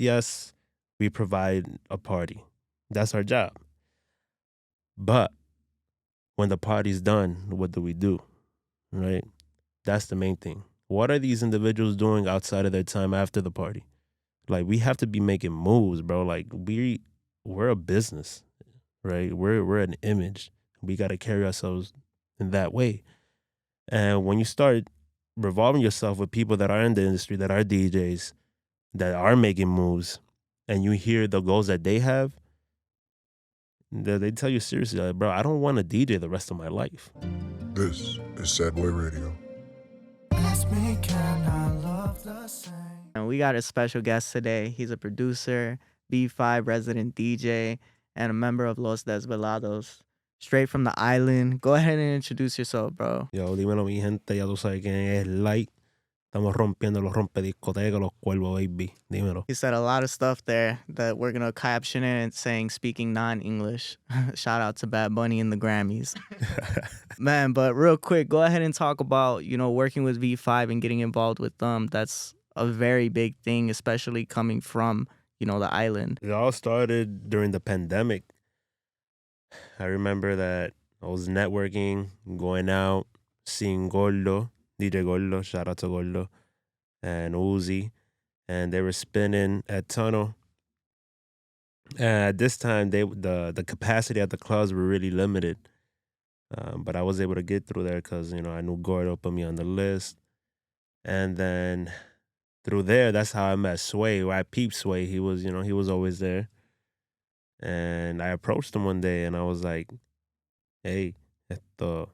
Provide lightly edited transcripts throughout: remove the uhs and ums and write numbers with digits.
yes, we provide a party. That's our job. But when the party's done, what do? Right? That's the main thing. What are these individuals doing outside of their time after the party? Like we have to be making moves, bro. Like we're a business, right? We're an image. We got to carry ourselves in that way. And when you start revolving yourself with people that are in the industry, that are DJs, that are making moves, and you hear the goals that they have, they tell you seriously, like, bro, I don't want to DJ the rest of my life. This is Sad Boy Radio. And we got a special guest today. He's a producer, B5 resident DJ, and a member of Los Desvelados. Straight from the island. Go ahead and introduce yourself, bro. Yo, dímelo, mi gente, ya tú sabes quién es Lite. Estamos rompiendo los rompediscotecas, los cuervos, baby. Dímelo. He said a lot of stuff there that we're going to caption it saying speaking non-English. Shout out to Bad Bunny and the Grammys. Man, but real quick, go ahead and talk about, working with V5 and getting involved with them. That's a very big thing, especially coming from, the island. It all started during the pandemic. I remember that I was networking, going out, seeing Gordo, DJ Gordo, shout out to Gordo, and Uzi, and they were spinning at Tunnel. And at this time, the capacity at the clubs were really limited. But I was able to get through there because, I knew Gordo put me on the list. And then through there, that's how I met Sway, or I peeped Sway. He was always there. And I approached him one day and I was like, hey, esto,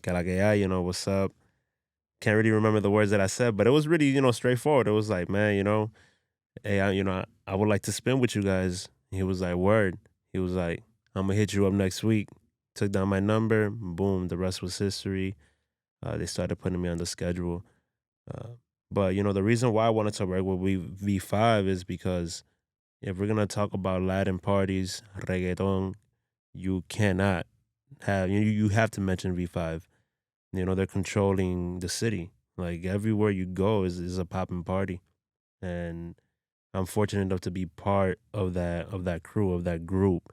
que la que hay, what's up? Can't really remember the words that I said, but it was really, straightforward. It was like, man, hey, I would like to spin with you guys. He was like, word. He was like, I'm going to hit you up next week. Took down my number. Boom. The rest was history. They started putting me on the schedule. But, the reason why I wanted to work with V5 is because if we're going to talk about Latin parties, reggaeton, you cannot have, you have to mention V5. They're controlling the city. Like everywhere you go is a popping party. And I'm fortunate enough to be part of that crew, of that group.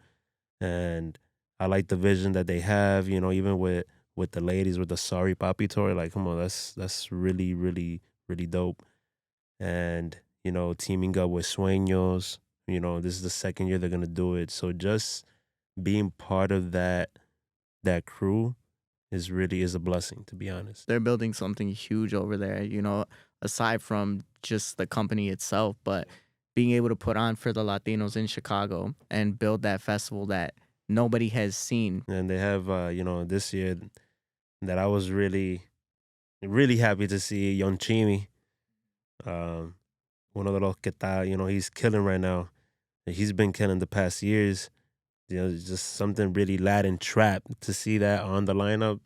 And I like the vision that they have, even with the ladies with the Sorry Papi tour. Like, come on, that's really, really, really dope. And, teaming up with Sueños, this is the second year they're gonna do it. So just being part of that crew is a blessing, to be honest. They're building something huge over there, aside from just the company itself, but being able to put on for the Latinos in Chicago and build that festival that nobody has seen. And they have, this year that I was really, really happy to see Young Chimi. One of the los que está, he's killing right now. He's been killing the past years. It's just something really Latin trap. To see that on the lineup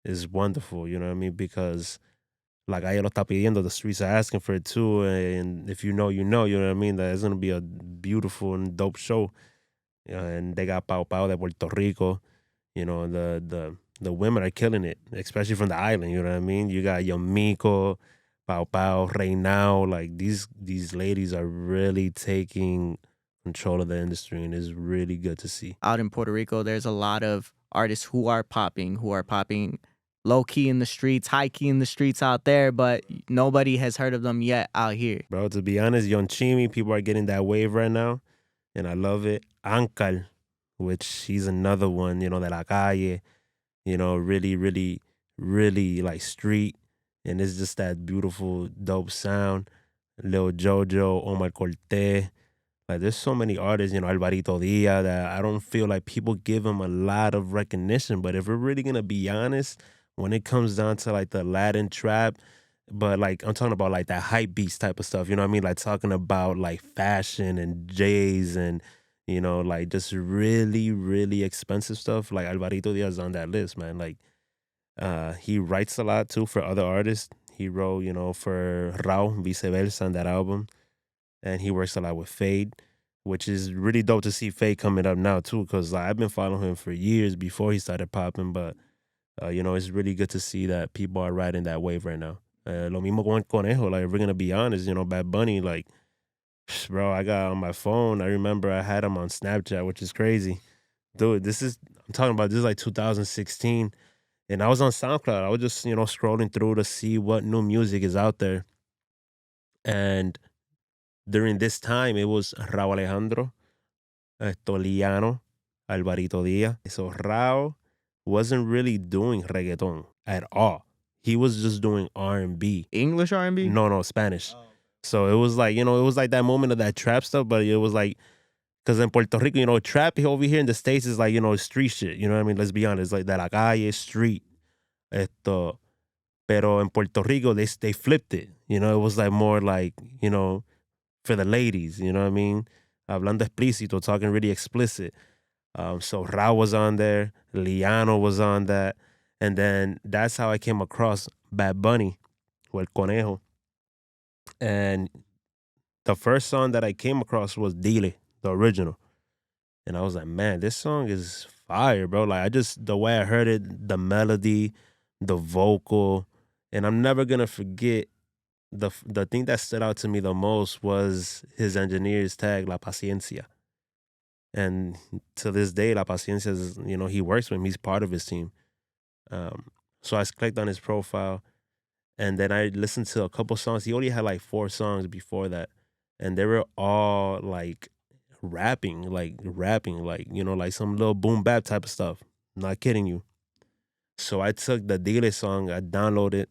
is wonderful, you know what I mean? Because like ahí lo está pidiendo, the streets are asking for it too. And if you know, you know what I mean? That it's going to be a beautiful and dope show. And they got Pau Pau de Puerto Rico. The women are killing it, especially from the island, you know what I mean? You got Yomiko, Pau Pau, Reynao. Like these ladies are really taking control of the industry, and it's really good to see. Out in Puerto Rico, there's a lot of artists who are popping low key in the streets, high key in the streets out there, but nobody has heard of them yet out here. Bro, to be honest, Young Chimi, people are getting that wave right now, and I love it. Ankal, which he's another one, de la calle, really, really, really like street, and it's just that beautiful, dope sound. Lil Jojo, Omar Cortez. Like, there's so many artists, Alvarito Diaz, that I don't feel like people give them a lot of recognition. But if we're really going to be honest, when it comes down to, like, the Latin trap, but, like, I'm talking about, like, that hype beats type of stuff, you know what I mean? Like, talking about, like, fashion and J's and, like, just really, really expensive stuff. Like, Alvarito Diaz is on that list, man. Like, he writes a lot, too, for other artists. He wrote, for Rao, Viceversa, on that album. And he works a lot with Fade, which is really dope to see Fade coming up now, too, because I've been following him for years before he started popping. But, it's really good to see that people are riding that wave right now. Lo mismo con Conejo. Like, if we're going to be honest, Bad Bunny, like, Bro, I got on my phone. I remember I had him on Snapchat, which is crazy. Dude, I'm talking about this is like 2016. And I was on SoundCloud. I was just, scrolling through to see what new music is out there. And during this time, it was Raúl Alejandro, Liano, Alvarito Diaz. So Raúl wasn't really doing reggaeton at all. He was just doing R&B. English R&B? No, Spanish. So it was like, it was like that moment of that trap stuff, but it was like, because in Puerto Rico, trap over here in the States is like, street shit. You know what I mean? Let's be honest. Like, de la calle, street. Pero in Puerto Rico, they flipped it. It was like more like, for the ladies. You know what I mean? Hablando explícito, talking really explicit. So Ra was on there. Liano was on that. And then that's how I came across Bad Bunny, o El Conejo. And the first song that I came across was Dile, the original. And I was like, man, this song is fire, bro. Like, the way I heard it, the melody, the vocal, and I'm never going to forget the thing that stood out to me the most was his engineer's tag, La Paciencia. And to this day, La Paciencia is, he works with him. He's part of his team. So I clicked on his profile, and then I listened to a couple songs. He only had like 4 songs before that, and they were all like rapping, like some little boom bap type of stuff. Not kidding you. So I took the Dile song, I downloaded it,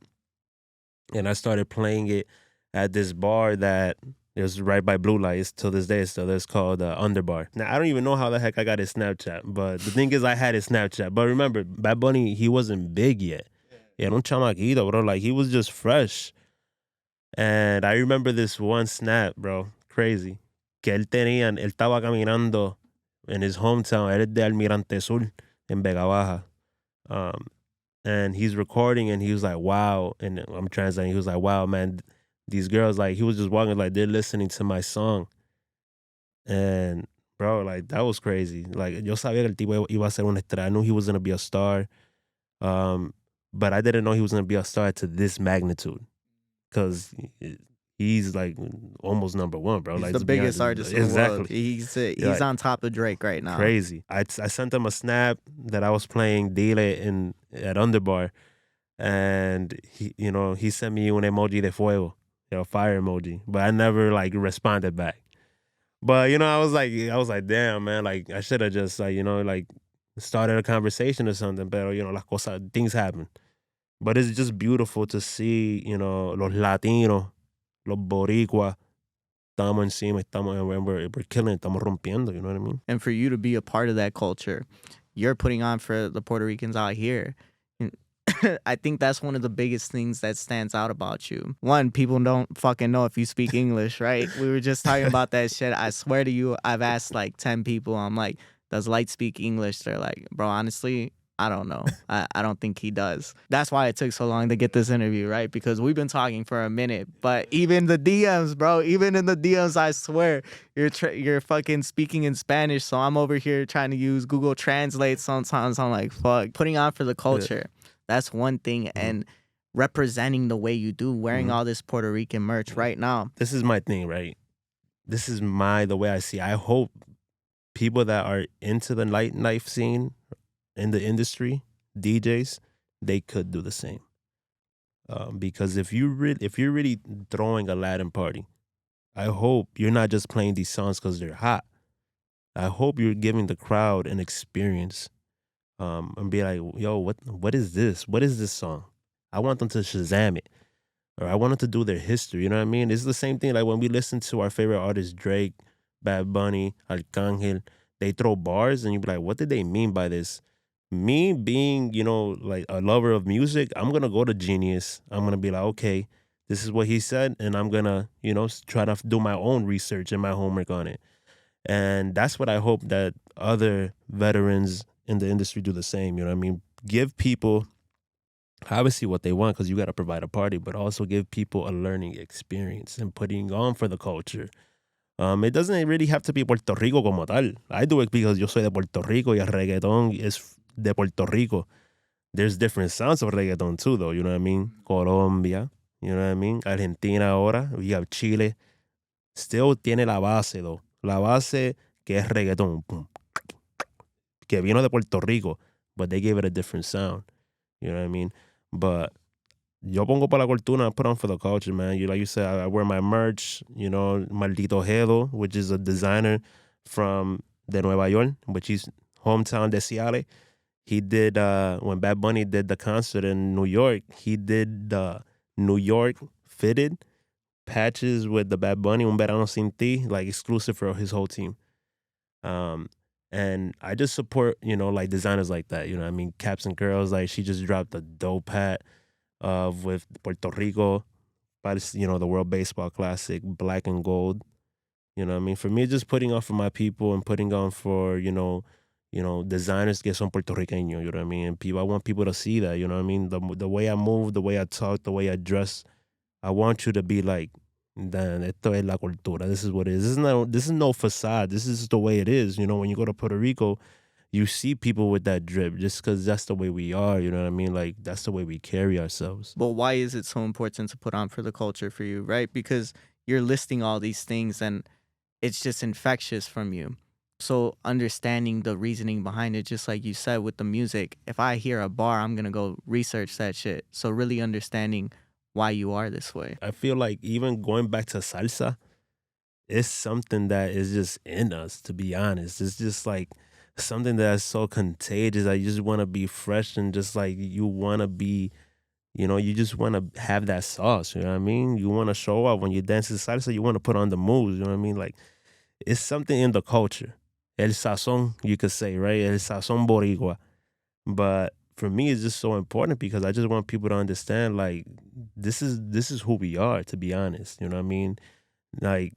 and I started playing it at this bar that is right by Blue Light. It's till this day still. It's called Underbar. Now, I don't even know how the heck I got his Snapchat, but the thing is I had his Snapchat. But remember, Bad Bunny, he wasn't big yet. Yeah, un chamaquito, bro. Like, he was just fresh. And I remember this one snap, bro. Crazy. Que él estaba caminando in his hometown. Él es de Almirante Sur, en Vega Baja. And he's recording, and he was like, wow. And I'm translating. He was like, wow, man, these girls, like, he was just walking, like, they're listening to my song. And, bro, like, that was crazy. Like, yo sabía que el tipo iba a ser una estrella. I knew he was going to be a star. But I didn't know he was going to be a star to this magnitude. Because he's, like, almost number one, bro. He's like the biggest artist in the world. He's like, on top of Drake right now. Crazy. I sent him a snap that I was playing Dile at Underbar. And, he sent me un emoji de fuego, fire emoji. But I never, like, responded back. But, I was like, damn, man. Like, I should have just, like, like, started a conversation or something. But, things happen. But it's just beautiful to see, los Latinos, los Boricuas, estamos encima, we're killing, estamos rompiendo, you know what I mean? And for you to be a part of that culture, you're putting on for the Puerto Ricans out here. I think that's one of the biggest things that stands out about you. One, people don't fucking know if you speak English, right? We were just talking about that shit. I swear to you, I've asked like 10 people, I'm like, does Lite speak English? They're like, bro, honestly, I don't know. I don't think he does. That's why it took so long to get this interview, right? Because we've been talking for a minute. But even the DMs, bro, even in the DMs, I swear, you're fucking speaking in Spanish. So I'm over here trying to use Google Translate sometimes. I'm like, fuck. Putting on for the culture. Yeah. That's one thing. Mm-hmm. And representing the way you do, wearing all this Puerto Rican merch right now. This is my thing, right? This is the way I see it. I hope people that are into the nightlife scene in the industry, DJs, they could do the same. Because if you're really throwing a Latin party, I hope you're not just playing these songs because they're hot. I hope you're giving the crowd an experience, and be like, yo, what is this? What is this song? I want them to Shazam it, or I want them to do their history. You know what I mean? It's the same thing like when we listen to our favorite artists, Drake, Bad Bunny, Arcángel. They throw bars, and you be like, what did they mean by this? Me being, like a lover of music, I'm going to go to Genius. I'm going to be like, okay, this is what he said. And I'm going to, try to do my own research and my homework on it. And that's what I hope that other veterans in the industry do the same. You know what I mean? Give people, obviously, what they want because you got to provide a party, but also give people a learning experience and putting on for the culture. It doesn't really have to be Puerto Rico como tal. I do it because yo soy de Puerto Rico y el reggaetón es de Puerto Rico. There's different sounds of reggaeton too, though. You know what I mean? Colombia, you know what I mean? Argentina ahora. We have Chile. still tiene la base, though. La base que es reggaeton, pum, que vino de Puerto Rico, but they gave it a different sound. You know what I mean? But yo pongo para la cultura, I put on for the culture, man. Like you said, I wear my merch, you know, Maldito Gelo, which is a designer from de Nueva York, which is hometown de XCIII. He did, when Bad Bunny did the concert in New York, he did the New York fitted patches with the Bad Bunny, Un Verano Sin Ti, like exclusive for his whole team. And I just support, you know, like designers like that. You know what I mean? Caps and Girls, like she just dropped a dope hat with Puerto Rico, you know, the World Baseball Classic, black and gold. You know what I mean? For me, just putting on for my people and putting on for, you know, designers que son puertorriqueños, you know what I mean? And people, I want people to see that, you know what I mean? The way I move, the way I talk, the way I dress, I want you to be like, damn, esto es la cultura. This is what it is. This is no facade. This is the way it is. You know, when you go to Puerto Rico, you see people with that drip just because that's the way we are. You know what I mean? Like, that's the way we carry ourselves. But why is it so important to put on for the culture for you, right? Because you're listing all these things and it's just infectious from you. So understanding the reasoning behind it, just like you said with the music, if I hear a bar, I'm going to go research that shit. So really understanding why you are this way. I feel like even going back to salsa, it's something that is just in us, to be honest. It's just like something that's so contagious. I just want to be fresh and just like you want to be, you know, you just want to have that sauce, you know what I mean? You want to show up when you dance to salsa, you want to put on the moves, you know what I mean? Like, it's something in the culture. El sazón, you could say, right? El sazón boricua. But for me, it's just so important because I just want people to understand, like, this is who we are, to be honest. You know what I mean? Like,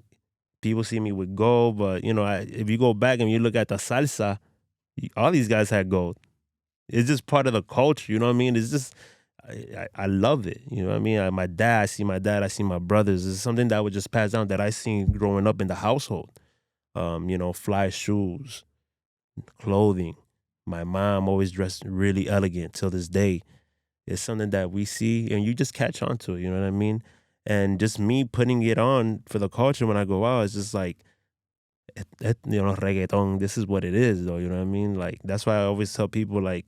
people see me with gold, but, you know, if you go back and you look at the salsa, all these guys had gold. It's just part of the culture, you know what I mean? It's just, I love it, you know what I mean? I see my dad, I see my brothers. It's something that would just pass down that I seen growing up in the household. You know, fly shoes, clothing. My mom always dressed really elegant till this day. It's something that we see and you just catch on to it, you know what I mean? And just me putting it on for the culture when I go out, it's just like, you know, reggaeton, this is what it is, though, you know what I mean? Like, that's why I always tell people, like,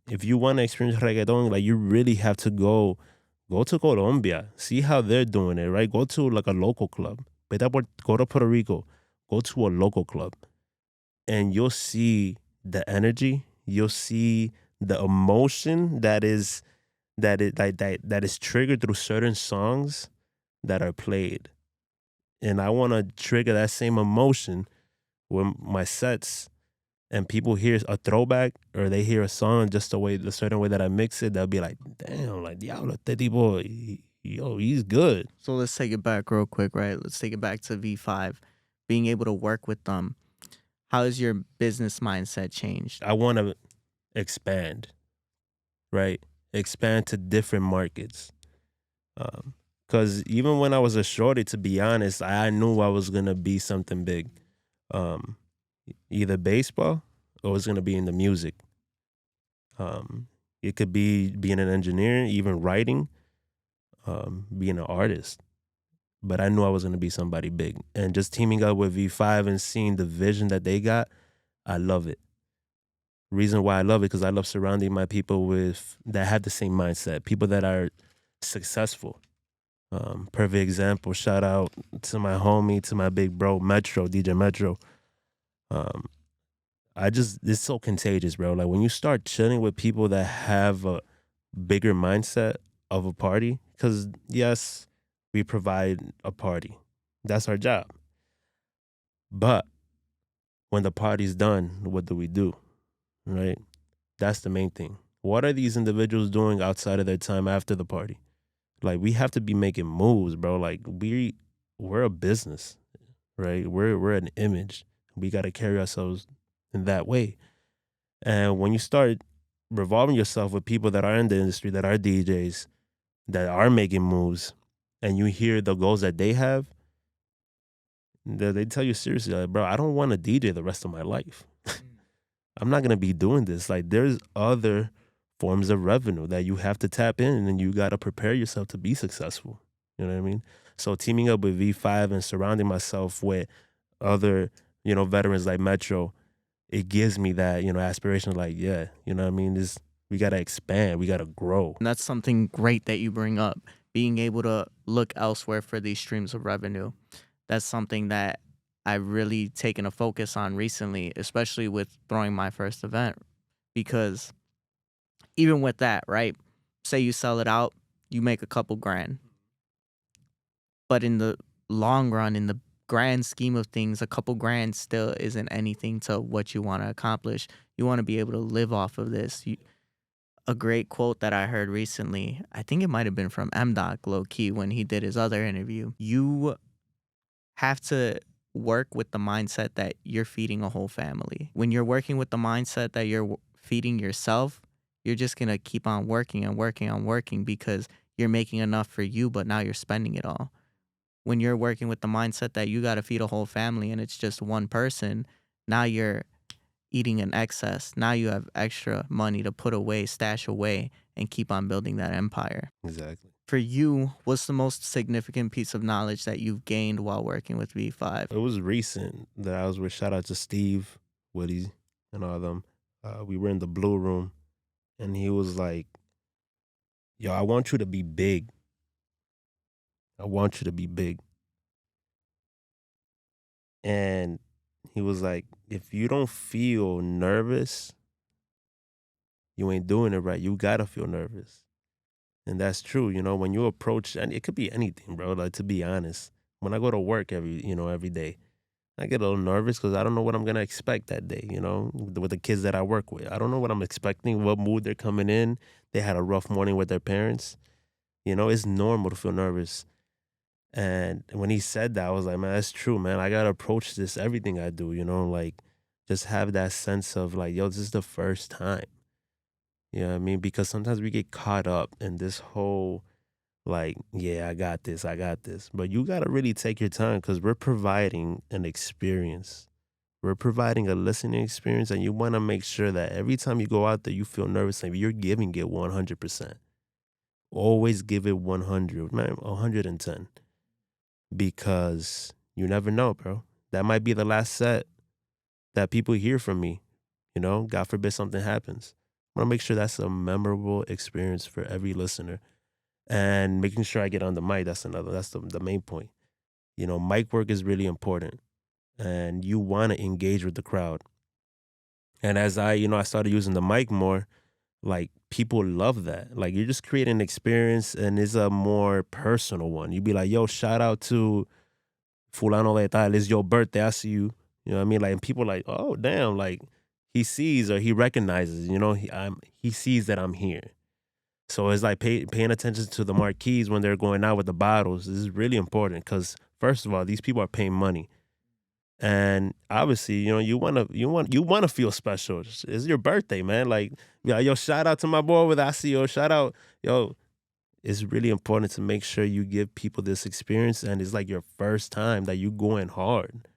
if you want to experience reggaeton, like, you really have to go to Colombia, see how they're doing it, right? Go to, like, a local club. Go to Puerto Rico, go to a local club, and you'll see the energy, you'll see the emotion that is triggered through certain songs that are played. And I want to trigger that same emotion with my sets, and people hear a throwback or they hear a song just the certain way that I mix it, they'll be like, damn, like, diablo, este tipo, yo, he's good. So let's take it back real quick, right? Let's take it back to V5. Being able to work with them, how has your business mindset changed? I want to expand, right? Expand to different markets. Because even when I was a shorty, to be honest, I knew I was going to be something big. Either baseball or it's going to be in the music. It could be being an engineer, even writing, being an artist. But I knew I was going to be somebody big. And just teaming up with V5 and seeing the vision that they got, I love it. Reason why I love it, because I love surrounding my people that have the same mindset, people that are successful. Perfect example, shout out to my homie, to my big bro, Metro, DJ Metro. It's so contagious, bro. Like, when you start chilling with people that have a bigger mindset of a party, because yes, we provide a party. That's our job. But when the party's done, what do we do? Right? That's the main thing. What are these individuals doing outside of their time after the party? Like, we have to be making moves, bro. Like, we're a business, right? We're an image. We got to carry ourselves in that way. And when you start revolving yourself with people that are in the industry, that are DJs, that are making moves, and you hear the goals that they have, they tell you seriously, like, bro, I don't want to DJ the rest of my life. I'm not going to be doing this. Like, there's other forms of revenue that you have to tap in, and you got to prepare yourself to be successful. You know what I mean? So teaming up with V5 and surrounding myself with other, veterans like Metro, it gives me that, aspiration. Like, yeah, you know what I mean? We got to expand. We got to grow. And that's something great that you bring up, being able to look elsewhere for these streams of revenue. That's something that I've really taken a focus on recently, especially with throwing my first event. Because even with that, right? Say you sell it out, you make a couple grand. But in the long run, in the grand scheme of things, a couple grand still isn't anything to what you want to accomplish. You want to be able to live off of this. A great quote that I heard recently, I think it might have been from M-Doc, low key, when he did his other interview. You have to work with the mindset that you're feeding a whole family. When you're working with the mindset that you're feeding yourself, you're just going to keep on working and working and working because you're making enough for you, but now you're spending it all. When you're working with the mindset that you got to feed a whole family and it's just one person, now you're eating in excess. Now you have extra money to put away, stash away, and keep on building that empire. Exactly. For you, what's the most significant piece of knowledge that you've gained while working with V5? It was recent that I was with, shout out to Steve, Woody, and all of them. We were in the Blue Room, and he was like, yo, I want you to be big. I want you to be big. And he was like, if you don't feel nervous, you ain't doing it right. You gotta feel nervous. And that's true, when you approach, and it could be anything, bro. Like, to be honest, when I go to work every day, I get a little nervous because I don't know what I'm gonna expect that day, with the kids that I work with. I don't know what I'm expecting, what mood they're coming in. They had a rough morning with their parents. It's normal to feel nervous. And when he said that, I was like, man, that's true, man. I gotta approach this, everything I do, like just have that sense of like, yo, this is the first time. You know what I mean? Because sometimes we get caught up in this whole like, yeah, I got this. But you gotta really take your time because we're providing an experience. We're providing a listening experience, and you wanna make sure that every time you go out there, you feel nervous and you're giving it 100%. Always give it 100, man, 110. Because you never know, bro. That might be the last set that people hear from me. God forbid something happens. I want to make sure that's a memorable experience for every listener. And making sure I get on the mic, that's the main point. Mic work is really important. And you want to engage with the crowd. And as I started using the mic more, like people love that. Like you're just creating an experience and it's a more personal one. You'd be like, yo, shout out to fulano de tal, it's your birthday, I see you. You know what I mean? Like, and people like, oh, damn, like he sees or he recognizes, he sees that I'm here. So it's like paying attention to the marquees when they're going out with the bottles. This is really important because first of all, these people are paying money. And obviously, you wanna feel special. It's your birthday, man. Like, yo, shout out to my boy with ICO. Shout out, yo. It's really important to make sure you give people this experience, and it's like your first time that you going hard.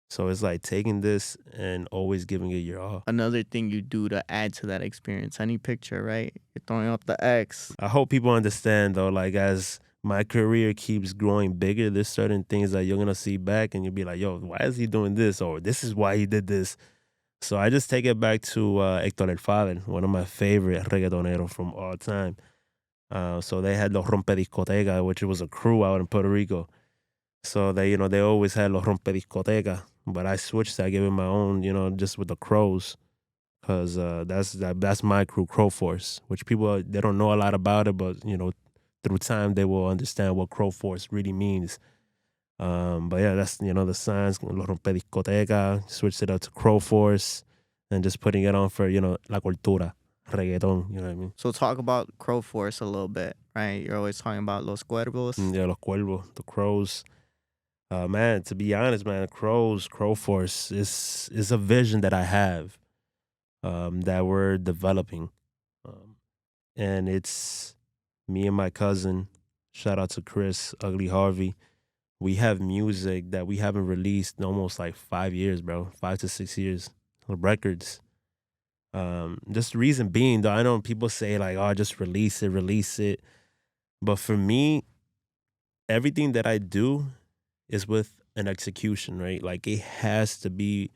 So it's like taking this and always giving it your all. Another thing you do to add to that experience, any picture, right? You're throwing up the X. I hope people understand though, like as my career keeps growing bigger, there's certain things that you're gonna see back and you'll be like, yo, why is he doing this? Or this is why he did this. So I just take it back to Héctor El Father, one of my favorite reggaetoneros from all time. So they had Los Rompediscoteca, which was a crew out in Puerto Rico. So they always had Los Rompediscoteca, but I switched. I gave it my own, just with the Crows, because that's my crew, Crow Force. Which people they don't know a lot about it, but through time they will understand what Crow Force really means. But yeah, that's the signs. Los Rompediscoteca, switched it up to Crow Force, and just putting it on for La Cultura. Reggaeton, you know what I mean? So talk about Crow Force a little bit, right? You're always talking about Los Cuervos. Yeah, Los Cuervos, the Crows. Man, to be honest, man, Crow Force is a vision that I have that we're developing. And it's me and my cousin, shout out to Chris, Ugly Harvey. We have music that we haven't released in almost like 5 years, bro. 5 to 6 years. Records. Just the reason being, though, I know people say like, oh, just release it. But for me, everything that I do is with an execution, right? Like it has to be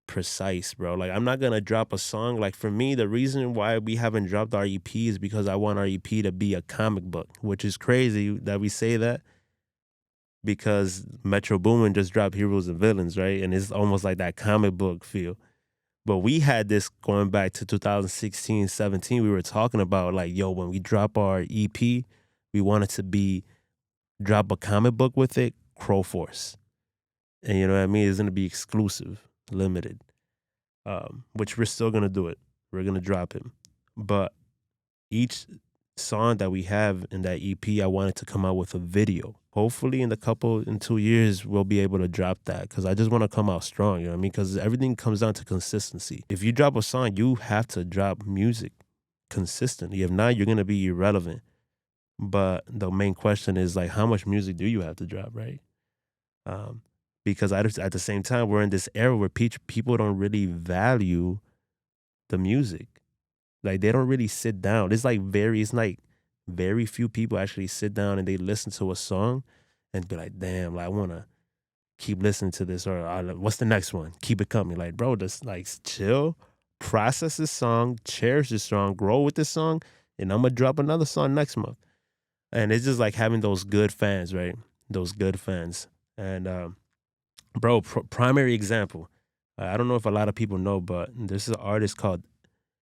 precise, bro. Like I'm not gonna drop a song. Like for me, the reason why we haven't dropped our EP is because I want our EP to be a comic book, which is crazy that we say that because Metro Boomin just dropped Heroes and Villains, right? And it's almost like that comic book feel. But we had this going back to 2016, 17. We were talking about like, yo, when we drop our EP, we want it to be drop a comic book with it, Crow Force. And you know what I mean? It's gonna be exclusive, limited. Which we're still gonna do it. We're gonna drop him. But each song that we have in that EP, I wanted to come out with a video. Hopefully in 2 years, we'll be able to drop that because I just want to come out strong, you know what I mean? Because everything comes down to consistency. If you drop a song, you have to drop music consistently. If not, you're going to be irrelevant. But the main question is like, how much music do you have to drop, right? Because at the same time, we're in this era where people don't really value the music. Like they don't really sit down. It's like very few people actually sit down and they listen to a song and be like, damn, like, I want to keep listening to this, or what's the next one? Keep it coming. Like, bro, just like chill, process this song, cherish this song, grow with this song, and I'm going to drop another song next month. And it's just like having those good fans, right? Those good fans. And bro, primary example, I don't know if a lot of people know, but there's an artist called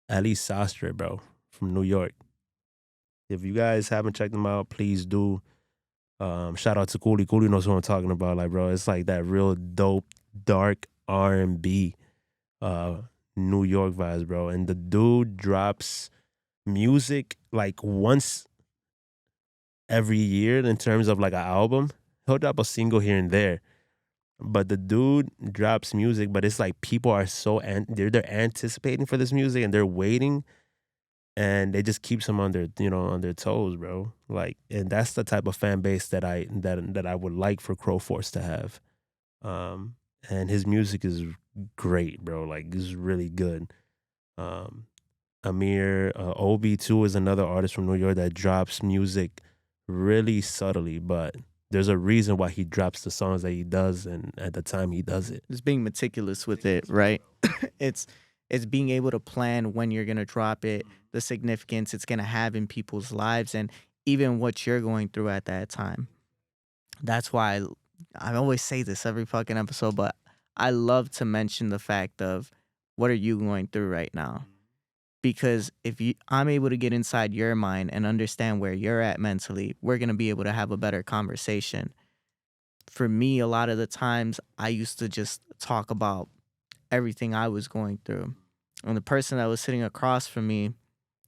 Ali Sastre, bro, from New York. If you guys haven't checked them out, please do. Shout out to Cooley. Cooley knows who I'm talking about. Like, bro, it's like that real dope, dark R&B, New York vibes, bro. And the dude drops music like once every year in terms of like an album. He'll drop a single here and there. But the dude drops music, but it's like people are so they're anticipating for this music and they're waiting, and they just keeps them on their toes, bro. Like, and that's the type of fan base that I would like for Crow Force to have. And his music is great, bro. Like, it's really good. Amir OB2 is another artist from New York that drops music really subtly, but there's a reason why he drops the songs that he does and at the time he does it. Just being meticulous with it, right? it's being able to plan when you're going to drop it, the significance it's going to have in people's lives, and even what you're going through at that time. That's why I always say this every fucking episode, but I love to mention the fact of what are you going through right now? Because if I'm able to get inside your mind and understand where you're at mentally, we're going to be able to have a better conversation. For me, a lot of the times I used to just talk about everything I was going through. And the person that was sitting across from me,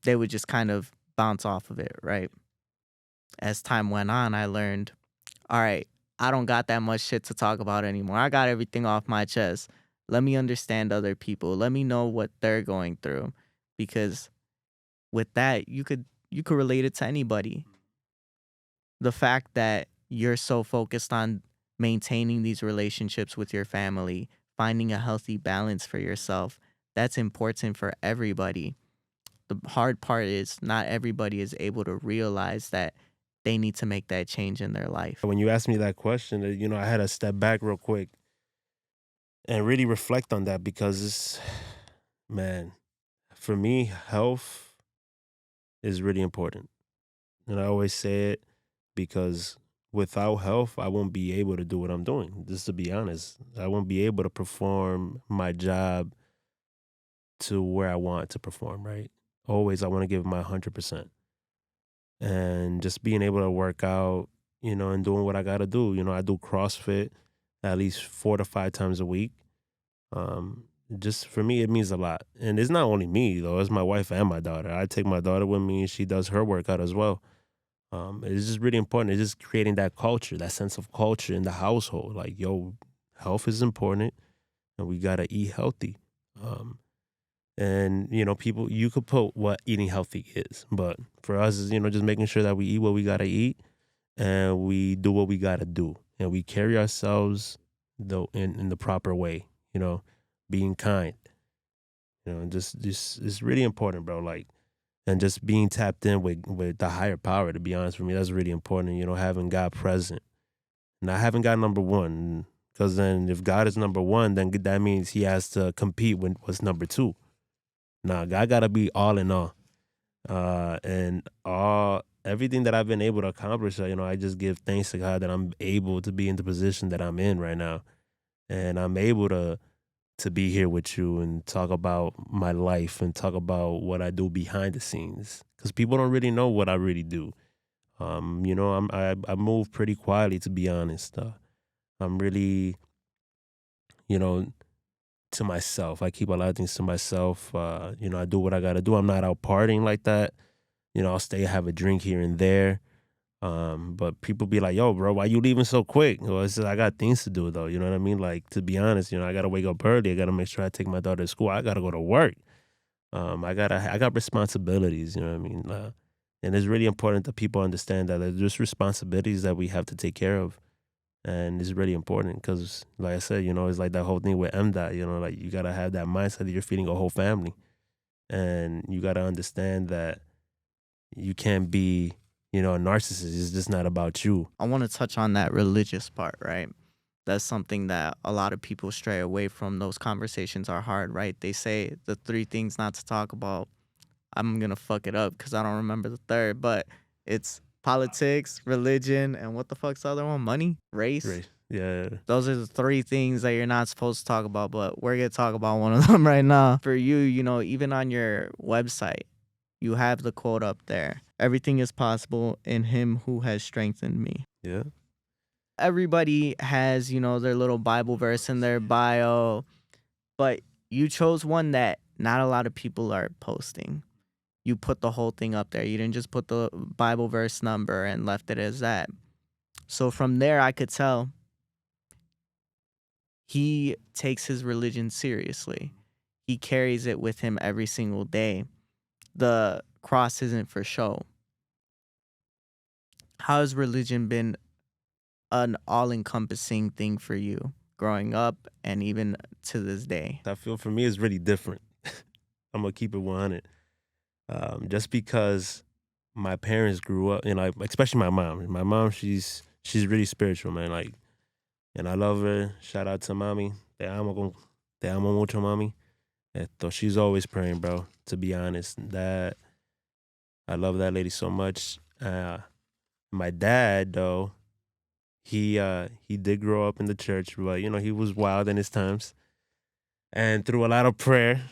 they would just kind of bounce off of it, right? As time went on, I learned, all right, I don't got that much shit to talk about anymore. I got everything off my chest. Let me understand other people. Let me know what they're going through. Because with that, you could relate it to anybody. The fact that you're so focused on maintaining these relationships with your family, finding a healthy balance for yourself, that's important for everybody. The hard part is not everybody is able to realize that they need to make that change in their life. When you asked me that question, I had to step back real quick and really reflect on that because, man, for me, health is really important. And I always say it because without health, I won't be able to do what I'm doing. Just to be honest, I won't be able to perform my job to where I want to perform, right? Always, I want to give my 100%. And just being able to work out, and doing what I got to do. I do CrossFit at least 4 to 5 times a week. Just for me, it means a lot. And it's not only me, though. It's my wife and my daughter. I take my daughter with me and she does her workout as well. It's just really important. It's just creating that culture, that sense of culture in the household. Like, yo, health is important and we got to eat healthy. And, people, you could put what eating healthy is. But for us, is, just making sure that we eat what we got to eat and we do what we got to do. And we carry ourselves though in the proper way, being kind. Just it's really important, bro. Like, and just being tapped in with the higher power. To be honest with me, that's really important. Having God present, not having God number one. Because then, if God is number one, then that means He has to compete with what's number two. Nah, God gotta be all in all, and everything that I've been able to accomplish. I just give thanks to God that I'm able to be in the position that I'm in right now, and I'm able to be here with you and talk about my life and talk about what I do behind the scenes. Because people don't really know what I really do. I move pretty quietly, to be honest. I'm really, you know, to myself. I keep a lot of things to myself. I do what I gotta do. I'm not out partying like that. I'll stay have a drink here and there. But people be like, "Yo, bro, why you leaving so quick?" Well, it's just, I got things to do, though. You know what I mean? Like, to be honest, I gotta wake up early. I gotta make sure I take my daughter to school. I gotta go to work. I got responsibilities. You know what I mean? And it's really important that people understand that there's just responsibilities that we have to take care of. And it's really important because, like I said, it's like that whole thing with MDOT, like you got to have that mindset that you're feeding a whole family. And you got to understand that you can't be, a narcissist. It's just not about you. I want to touch on that religious part, right? That's something that a lot of people stray away from. Those conversations are hard, right? They say the 3 things not to talk about. I'm going to fuck it up because I don't remember the third, but it's politics, religion, and what the fuck's the other one? Money? Race? Right. Yeah. Those are the 3 things that you're not supposed to talk about, but we're going to talk about one of them right now. For you, even on your website, you have the quote up there. Everything is possible in Him who has strengthened me. Yeah. Everybody has, their little Bible verse in their bio, but you chose one that not a lot of people are posting. You put the whole thing up there. You didn't just put the Bible verse number and left it as that. So from there, I could tell he takes his religion seriously. He carries it with him every single day. The cross isn't for show. How has religion been an all-encompassing thing for you growing up and even to this day? I feel for me it's really different. I'm going to keep it 100. Just because my parents grew up, especially my mom. My mom, she's really spiritual, man. Like, and I love her. Shout out to mommy. Te amo mucho, mami. She's always praying, bro. To be honest, I love that lady so much. My dad, though, he did grow up in the church, but he was wild in his times, and through a lot of prayer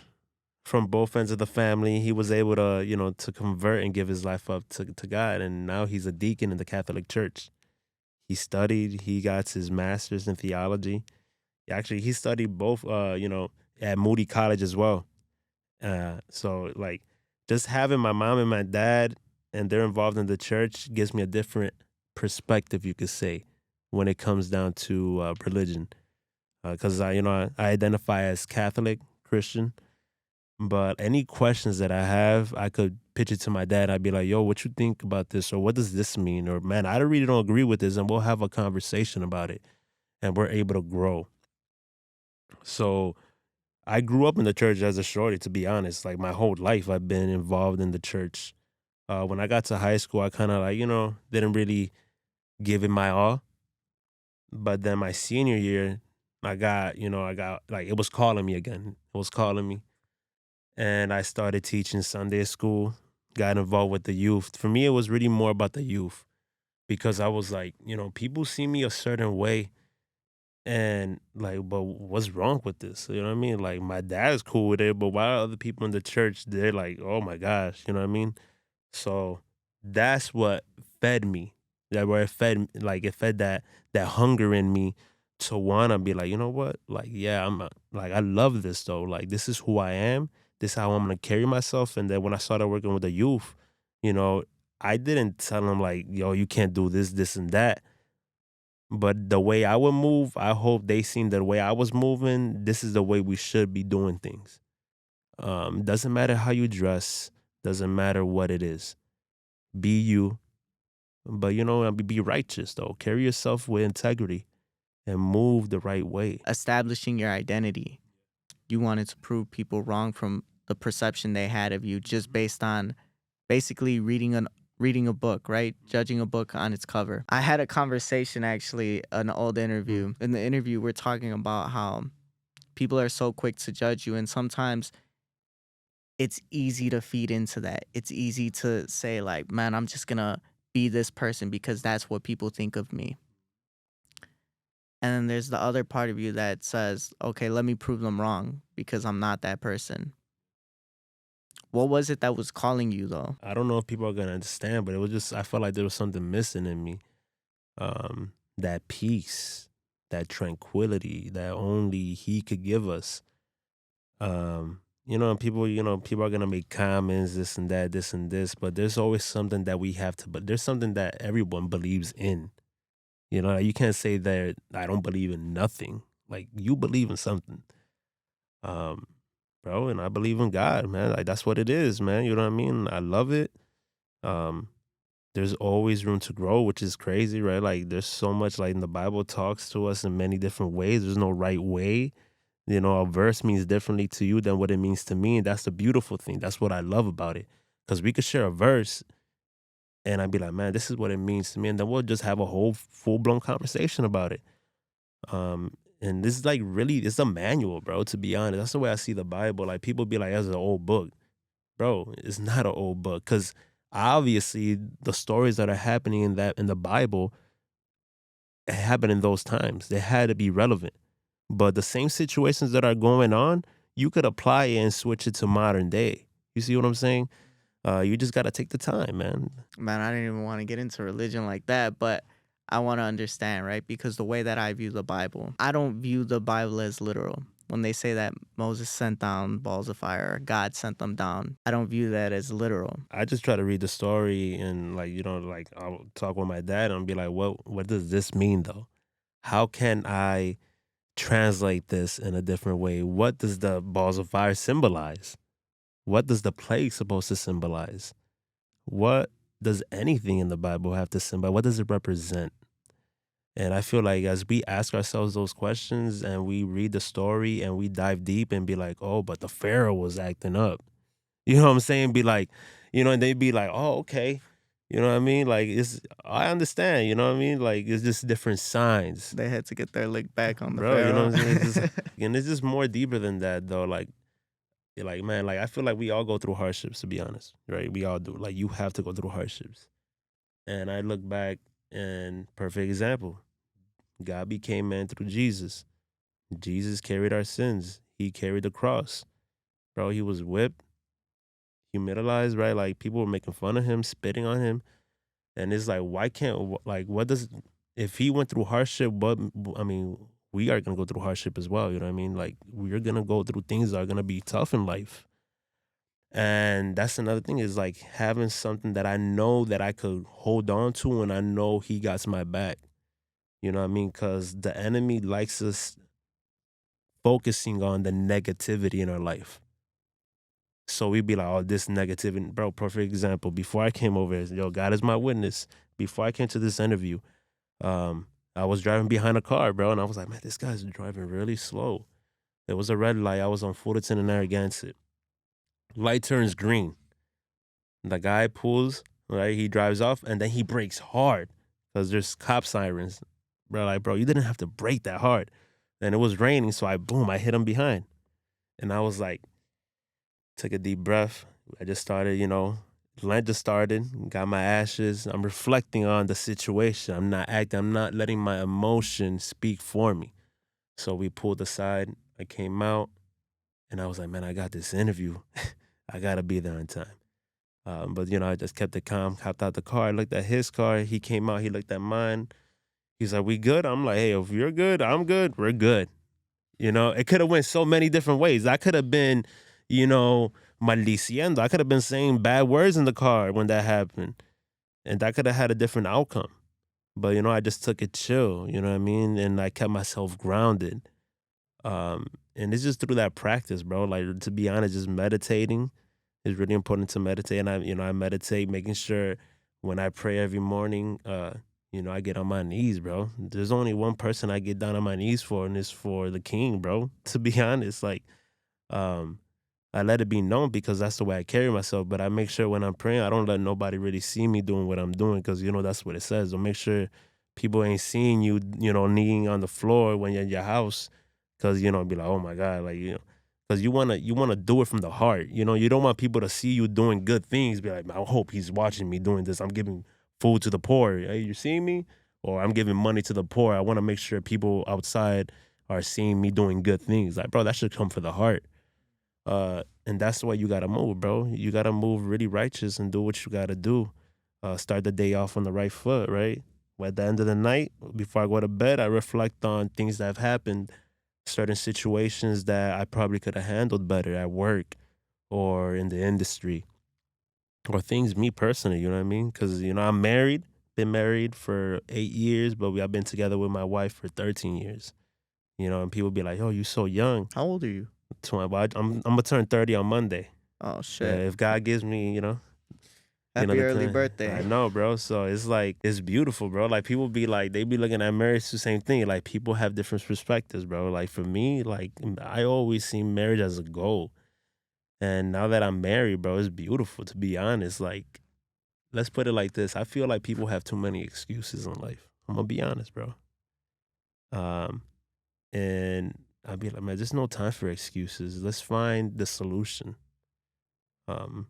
from both ends of the family, he was able to to convert and give his life up to God, and now he's a deacon in the Catholic Church. He studied. He got his master's in theology. Actually, he studied both, at Moody College as well. So, like, just having my mom and my dad, and they're involved in the church, gives me a different perspective, you could say, when it comes down to religion. Because I identify as Catholic Christian, but any questions that I have, I could pitch it to my dad. I'd be like, "Yo, what you think about this? Or what does this mean? Or, man, I really don't agree with this," and we'll have a conversation about it, and we're able to grow. So I grew up in the church as a shorty, to be honest. Like, my whole life, I've been involved in the church. When I got to high school, I kind of didn't really give it my all. But then my senior year, I got like, it was calling me again. It was calling me. And I started teaching Sunday school, got involved with the youth. For me, it was really more about the youth because I was like, people see me a certain way. And like, but what's wrong with this? You know what I mean? Like, my dad's cool with it, but why are other people in the church, they're like, oh my gosh, you know what I mean? So that's what fed me. It fed that hunger in me to wanna be like, you know what? Like, yeah, like, I love this though. Like, this is who I am. This is how I'm gonna carry myself. And then when I started working with the youth, you know, I didn't tell them like, yo, you can't do this, this, and that. But the way I would move, I hope they seen the way I was moving. This is the way we should be doing things. Doesn't matter how you dress, doesn't matter what it is. Be you, but be righteous though. Carry yourself with integrity and move the right way. Establishing your identity. You wanted to prove people wrong from the perception they had of you just based on basically reading a book, right? Judging a book on its cover. I had a conversation, actually, an old interview. In the interview, we're talking about how people are so quick to judge you, and sometimes it's easy to feed into that. It's easy to say, like, man, I'm just gonna be this person because that's what people think of me. And then there's the other part of you that says, okay, let me prove them wrong because I'm not that person. What was it that was calling you, though? I don't know if people are gonna understand, but it was just, I felt like there was something missing in me. That peace, that tranquility that only he could give us. People are gonna make comments, this and that, this and this, but there's always something that we have to, but there's something that everyone believes in. You can't say that I don't believe in nothing. Like, you believe in something. Bro, and I believe in God, man. Like, that's what it is, man. You know what I mean? I love it. There's always room to grow, which is crazy, right? Like, there's so much, like, in the Bible talks to us in many different ways. There's no right way. A verse means differently to you than what it means to me. And that's the beautiful thing. That's what I love about it. Because we could share a verse and I'd be like, man, this is what it means to me. And then we'll just have a whole full-blown conversation about it. And this is like, really, it's a manual, bro, to be honest. That's the way I see the Bible. Like, people be like, that's an old book. Bro, it's not an old book. Because obviously the stories that are happening in the Bible happened in those times. They had to be relevant. But the same situations that are going on, you could apply it and switch it to modern day. You see what I'm saying? You just got to take the time, man. Man, I didn't even want to get into religion like that, but I want to understand, right? Because the way that I view the Bible, I don't view the Bible as literal. When they say that Moses sent down balls of fire, or God sent them down, I don't view that as literal. I just try to read the story and, I'll talk with my dad and be like, what does this mean, though? How can I translate this in a different way? What does the balls of fire symbolize? What does the plague supposed to symbolize? What does anything in the Bible have to symbolize? What does it represent? And I feel like as we ask ourselves those questions and we read the story and we dive deep and be like, oh, but the Pharaoh was acting up. You know what I'm saying? Be like, and they'd be like, oh, okay. You know what I mean? Like, I understand, you know what I mean? Like, it's just different signs. They had to get their lick back on the Bro, Pharaoh. you know what I'm saying? And it's just more deeper than that, though. Like, man, like, I feel like we all go through hardships, to be honest, right? We all do. Like, you have to go through hardships. And I look back and perfect example. God became man through Jesus. Jesus carried our sins. He carried the cross. Bro, he was whipped, humiliated, right? Like, people were making fun of him, spitting on him. And it's like, if he went through hardship, we are going to go through hardship as well. You know what I mean? Like, we're going to go through things that are going to be tough in life. And that's another thing, is like having something that I know that I could hold on to and I know he got my back. You know what I mean? Because the enemy likes us focusing on the negativity in our life. So we'd be like, oh, this negativity. Bro, perfect example. Before I came over here, God is my witness. Before I came to this interview, I was driving behind a car, bro. And I was like, man, this guy's driving really slow. There was a red light. I was on Fullerton and Narragansett. Light turns green. The guy pulls, right? He drives off and then he brakes hard because there's cop sirens. Bro, you didn't have to brake that hard. And it was raining, so I hit him behind. And I was like, took a deep breath. I just started, Lent just started, got my ashes. I'm reflecting on the situation. I'm not letting my emotion speak for me. So we pulled aside. I came out and I was like, man, I got this interview. I got to be there on time. But I just kept it calm, hopped out the car. I looked at his car. He came out. He looked at mine. He's like, we good? I'm like, hey, if you're good, I'm good. We're good. It could have went so many different ways. I could have been, maldiciendo. I could have been saying bad words in the car when that happened. And that could have had a different outcome. But, I just took it chill, you know what I mean? And I kept myself grounded. And it's just through that practice, bro. Like, to be honest, just meditating is really important to meditate. And I meditate, making sure when I pray every morning, I get on my knees, bro. There's only one person I get down on my knees for, and it's for the King, bro. To be honest, like, I let it be known because that's the way I carry myself. But I make sure when I'm praying, I don't let nobody really see me doing what I'm doing because, that's what it says. So make sure people ain't seeing you, kneeling on the floor when you're in your house because, be like, oh my God, like, because you wanna do it from the heart. You don't want people to see you doing good things. Be like, I hope he's watching me doing this. I'm giving food to the poor. Hey, you seeing me? Or I'm giving money to the poor. I want to make sure people outside are seeing me doing good things. Like, bro, that should come from the heart. And that's the way you gotta move, bro. You gotta move really righteous and do what you gotta do. Start the day off on the right foot, right? But at the end of the night, before I go to bed, I reflect on things that have happened, certain situations that I probably could have handled better at work or in the industry, or things me personally, you know what I mean? Because, I'm married, been married for 8 years, but I've been together with my wife for 13 years. And people be like, oh, you so young. How old are you? 20, but I'm gonna turn 30 on Monday. Oh Yeah, shit! if God gives me, Happy the early time. birthday. I know, bro. So it's like it's beautiful, bro. Like people be like, they be looking at marriage the same thing. Like people have different perspectives, bro. Like for me, like I always see marriage as a goal. And now that I'm married, bro, it's beautiful, to be honest. Like, let's put it like this. I feel like people have too many excuses in life. I'm gonna be honest, bro. Um, and I'd be like, man, there's no time for excuses. Let's find the solution. Um,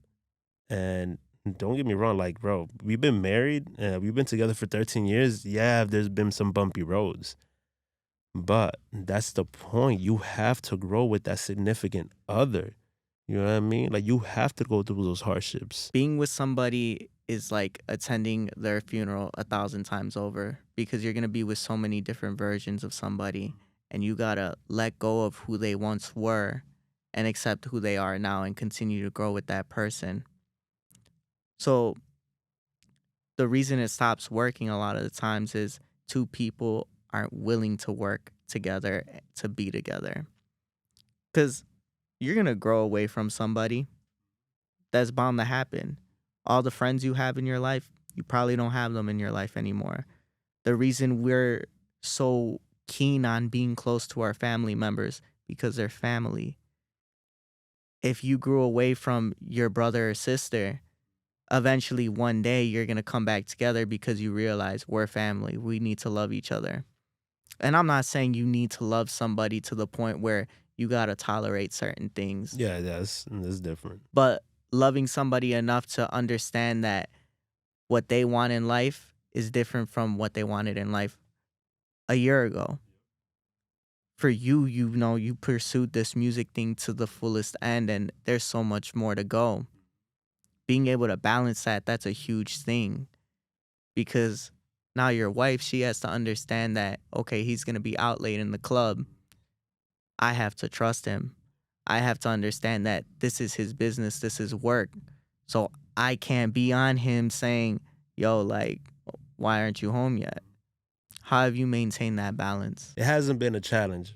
and don't get me wrong, like, bro, we've been married, we've been together for 13 years. Yeah, there's been some bumpy roads, but that's the point. You have to grow with that significant other. You know what I mean? Like, you have to go through those hardships. Being with somebody is like attending their funeral 1,000 times over because you're gonna be with so many different versions of somebody, and you gotta let go of who they once were and accept who they are now and continue to grow with that person. So the reason it stops working a lot of the times is two people aren't willing to work together to be together. Because you're going to grow away from somebody. That's bound to happen. All the friends you have in your life, you probably don't have them in your life anymore. The reason we're so keen on being close to our family members because they're family. If you grew away from your brother or sister, eventually one day you're going to come back together because you realize we're family. We need to love each other. And I'm not saying you need to love somebody to the point where you got to tolerate certain things. Yeah, that's different. But loving somebody enough to understand that what they want in life is different from what they wanted in life a year ago. For you, you pursued this music thing to the fullest end, and there's so much more to go. Being able to balance that, that's a huge thing. Because now your wife, she has to understand that, okay, he's going to be out late in the club. I have to trust him. I have to understand that this is his business, this is work. So I can't be on him saying, yo, like, why aren't you home yet? How have you maintained that balance? It hasn't been a challenge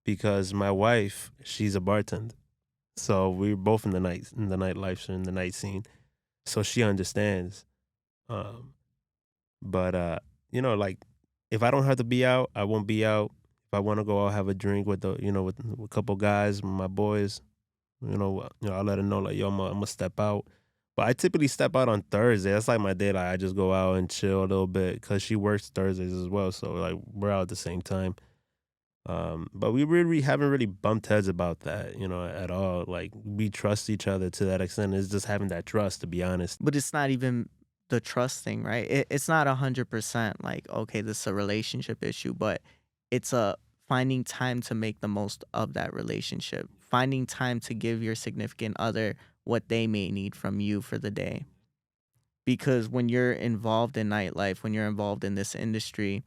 because my wife, she's a bartender. So we're both in the nightlife, in the night scene. So she understands. But like if I don't have to be out, I won't be out. If I want to go out have a drink with with a couple guys, my boys, I'll let them know like, yo, I'm gonna step out. But I typically step out on Thursday. That's like my day. Like I just go out and chill a little bit because she works Thursdays as well. So like we're out at the same time. But we really haven't really bumped heads about that, at all. Like we trust each other to that extent. It's just having that trust, to be honest. But it's not even the trust thing, right? It's not 100% like, okay, this is a relationship issue, but it's a finding time to make the most of that relationship, finding time to give your significant other what they may need from you for the day. Because when you're involved in nightlife, when you're involved in this industry,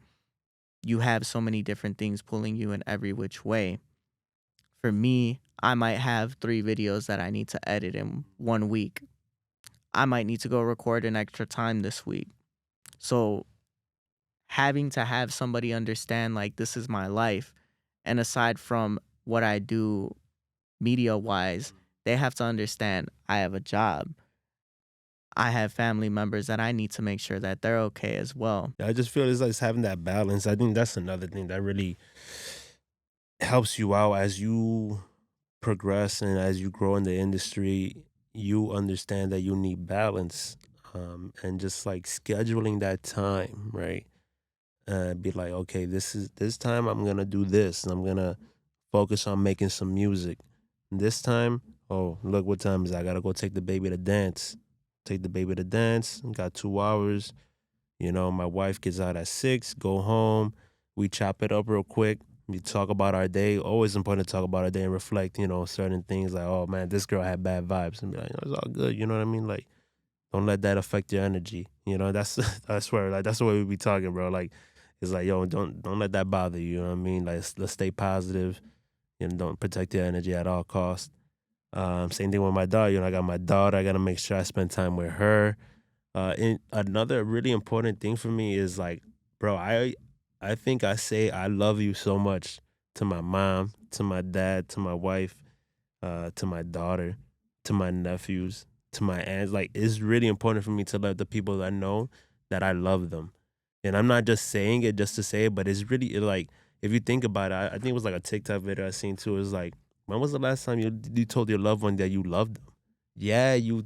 you have so many different things pulling you in every which way. For me, I might have 3 videos that I need to edit in 1 week. I might need to go record an extra time this week. So having to have somebody understand like this is my life, and aside from what I do media wise, they have to understand I have a job. I have family members that I need to make sure that they're okay as well. I just feel it's like having that balance. I think that's another thing that really helps you out as you progress and as you grow in the industry, you understand that you need balance, and just like scheduling that time, right? Be like, okay, this time I'm gonna do this, and I'm gonna focus on making some music. This time, oh look, what time is it? I gotta go take the baby to dance. Take the baby to dance. Got 2 hours. My wife gets out at 6. Go home. We chop it up real quick. We talk about our day. Always important to talk about our day and reflect. Certain things like, oh man, this girl had bad vibes, and be like, it's all good. You know what I mean? Like, don't let that affect your energy. That's that's where like that's the way we be talking, bro. Like, it's like, yo, don't let that bother you. You know what I mean? Like, let's stay positive. Don't protect your energy at all costs. Same thing with my daughter. I got my daughter. I gotta make sure I spend time with her. And another really important thing for me is like, bro, I think I say I love you so much to my mom, to my dad, to my wife, to my daughter, to my nephews, to my aunts. Like, it's really important for me to let the people that I know that I love them. And I'm not just saying it just to say it, but it's really like, if you think about it, I think it was like a TikTok video I seen too. It was like, when was the last time you told your loved one that you loved them? Yeah, you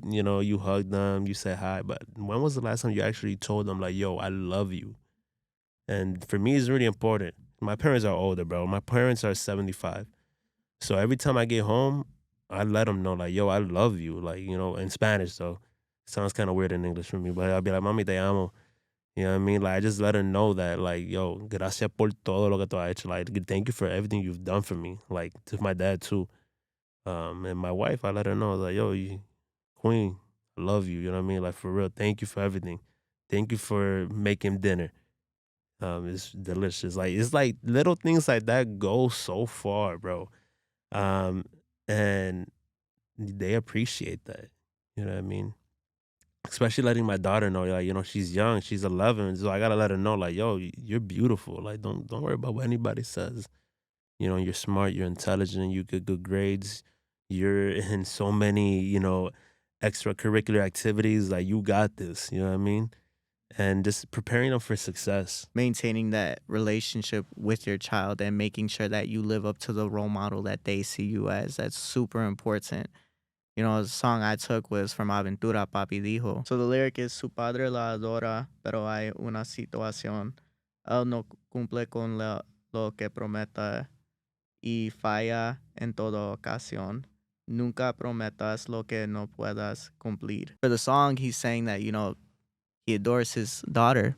hugged them, you said hi, but when was the last time you actually told them like, yo, I love you? And for me, it's really important. My parents are older, bro. My parents are 75. So every time I get home, I let them know like, yo, I love you. Like, in Spanish though. Sounds kind of weird in English for me, but I'll be like, mami, te amo. You know what I mean? Like, I just let her know that, like, yo, gracias por todo lo que tú has hecho. Like, thank you for everything you've done for me. Like, to my dad too. And my wife, I let her know, like, yo, you queen, I love you. You know what I mean? Like, for real, thank you for everything. Thank you for making dinner. It's delicious. Like, it's like little things like that go so far, bro. Um, and they appreciate that. You know what I mean? Especially letting my daughter know, like, she's young, she's 11, so I gotta let her know, like, yo, you're beautiful. Like, don't worry about what anybody says. You're smart, you're intelligent, you get good grades, you're in so many, extracurricular activities. Like, you got this. You know what I mean? And just preparing them for success. Maintaining that relationship with your child and making sure that you live up to the role model that they see you as. That's super important. The song I took was from Aventura, Papi Dijo. So the lyric is, su padre la adora, pero hay una situación. Él no cumple con lo que promete y falla en toda ocasión. Nunca prometas lo que no puedas cumplir. For the song, he's saying that, he adores his daughter,